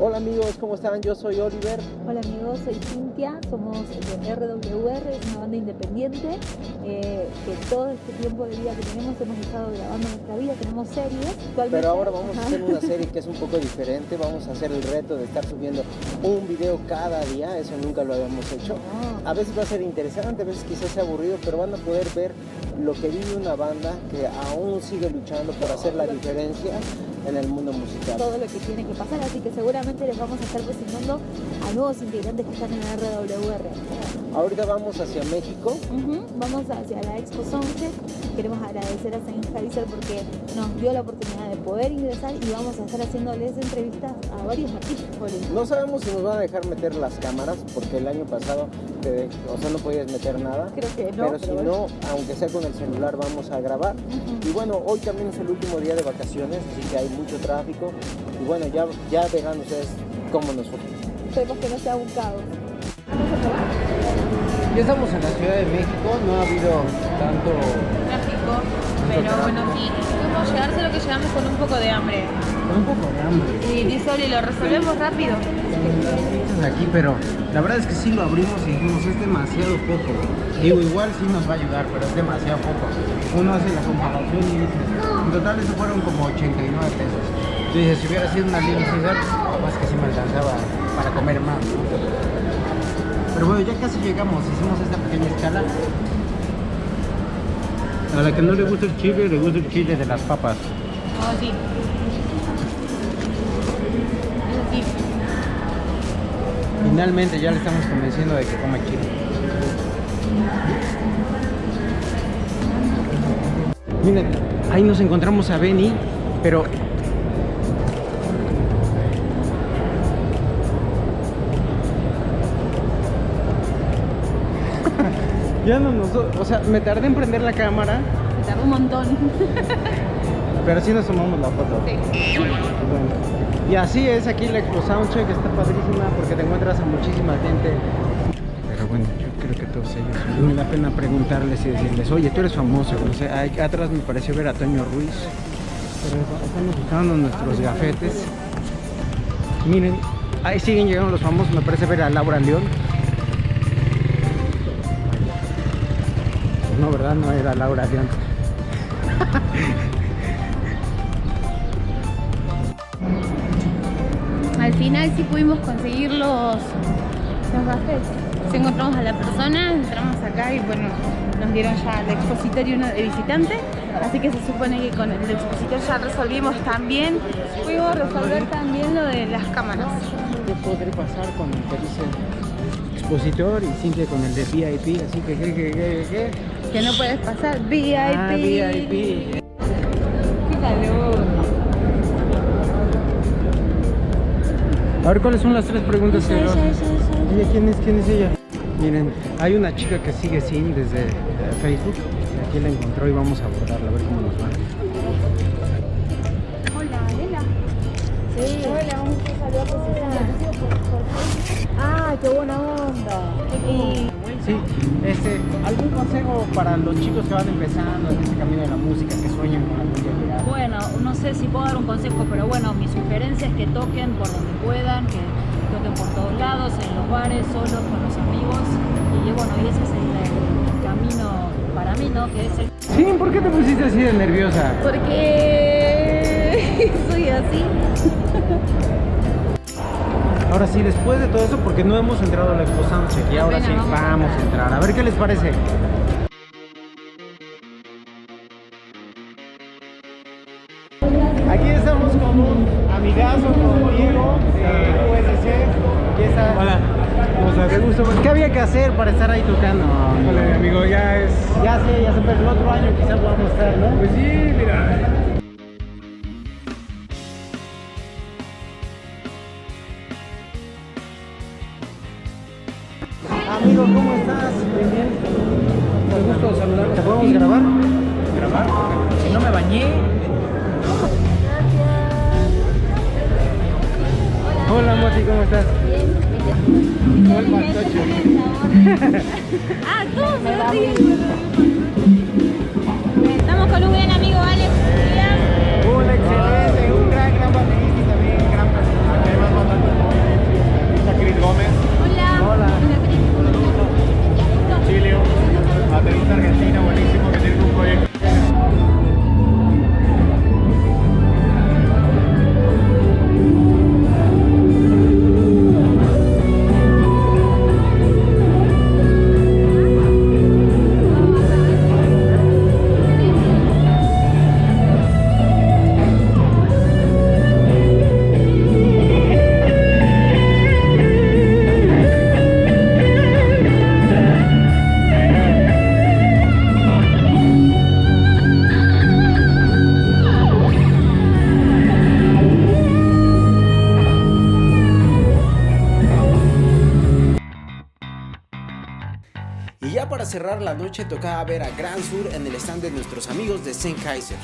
Hola amigos, ¿cómo están? Yo soy Oliver. Hola amigos, soy Cintia, somos de RWR, es una banda independiente que todo este tiempo de vida que tenemos hemos estado grabando nuestra vida, tenemos series actualmente. Pero ahora vamos a hacer una serie que es un poco diferente, vamos a hacer el reto de estar subiendo un video cada día, eso nunca lo habíamos hecho. A veces va a ser interesante, a veces quizás sea aburrido, pero van a poder ver lo que vive una banda que aún sigue luchando por hacer la diferencia en el mundo musical. Todo lo que tiene que pasar, así que seguramente les vamos a estar presentando a nuevos integrantes que están en RWR. Ahorita vamos hacia México. Vamos hacia la Expo Soundcheck. Queremos agradecer a Sennheiser porque nos dio la oportunidad de poder ingresar y vamos a estar haciéndoles entrevistas a varios artistas. No sabemos si nos van a dejar meter las cámaras porque el año pasado no podías meter nada. Creo que no. Pero si no, aunque sea con el celular, vamos a grabar. Y bueno, hoy también es el último día de vacaciones, así que hay mucho tráfico. Y bueno, ya verán ustedes cómo nos fue. Esperemos que no sea un caos. Ya estamos en la Ciudad de México, no ha habido tanto tráfico, pero bueno, sí, pudimos llegar, solo que llegamos con un poco de hambre. Con un poco de hambre. Y dice Oli, lo resolvemos rápido. Aquí, pero la verdad es que sí lo abrimos y dijimos es demasiado poco. Digo, igual sí nos va a ayudar, pero es demasiado poco. Uno hace la comparación y dice, en total eso fueron como 89 pesos. Tú dices, si hubiera sido una Little Caesar, más que sí me alcanzaba para comer más, ¿no? Pero bueno, ya casi llegamos, hicimos esta pequeña escala. A la que no le gusta el chile, le gusta el chile de las papas. Oh, sí. Eso sí. Finalmente ya le estamos convenciendo de que coma chile. Miren, ahí nos encontramos a Benny, pero ya no nos... O sea, me tardé en prender la cámara. Me tardó un montón. Pero sí nos tomamos la foto. Sí. Bueno. Y así es aquí la Expo Soundcheck, está padrísima porque te encuentras a muchísima gente. Pero bueno, yo creo que todos ellos. Me da pena preguntarles y decirles, oye, tú eres famoso. O sea, ahí atrás me pareció ver a Toño Ruiz. Pero estamos buscando nuestros gafetes. Miren, ahí siguen llegando los famosos. Me parece ver a Laura León. No, ¿verdad? No era Laura León. Al final sí pudimos conseguir los gafetes. Sí, encontramos a la persona, entramos acá y bueno, nos dieron ya el expositor y uno de visitante. Así que se supone que con el expositor ya resolvimos también. Pudimos resolver también lo de las cámaras. ¿Qué podré pasar con el que dice expositor y Cintia con el de VIP? Así que Que no puedes pasar, VIP. Ah, VIP. Qué calor. A ver, ¿cuáles son las tres preguntas que hago? Ella, ¿quién es ella? Miren, hay una chica que sigue Sin desde Facebook. Aquí la encontró y vamos a abordarla, a ver cómo nos va. Hola, Lela. Sí. Hola, vamos a saludar por Ah, qué buena onda. Sí, ¿algún consejo para los chicos que van empezando en este camino de la música, que sueñan con algún día llegar? Bueno, no sé si puedo dar un consejo, pero bueno, mi sugerencia es que toquen por donde puedan, que toquen por todos lados, en los bares, solos, con los amigos. Y bueno, y ese es el camino para mí, ¿no? Que es el... Sí, ¿por qué te pusiste así de nerviosa? Porque soy así. Ahora sí, después de todo eso, porque no hemos entrado a la Expo Soundcheck y ahora sí vamos a entrar. A ver qué les parece. Aquí estamos con un amigazo, con Diego de USC. Hola. O sea, qué gusto. ¿Qué había que hacer para estar ahí tocando? Hola, amigo, ya sé, pero el otro año quizás podamos estar, ¿no? Pues sí, mira. Amigo, ¿cómo estás? Bien, bien. Un gusto saludarte. ¿Te podemos grabar? ¿Grabar? Si no me bañé. Hola, Moti, ¿cómo estás? Bien. ¿Cómo el pantocho? Ah, todos se ríen. Estamos con un gran amigo, Alex. Un excelente, un gran baterista y también gran persona. cerrar la noche tocaba ver a Gran Sur en el stand de nuestros amigos de Sennheiser.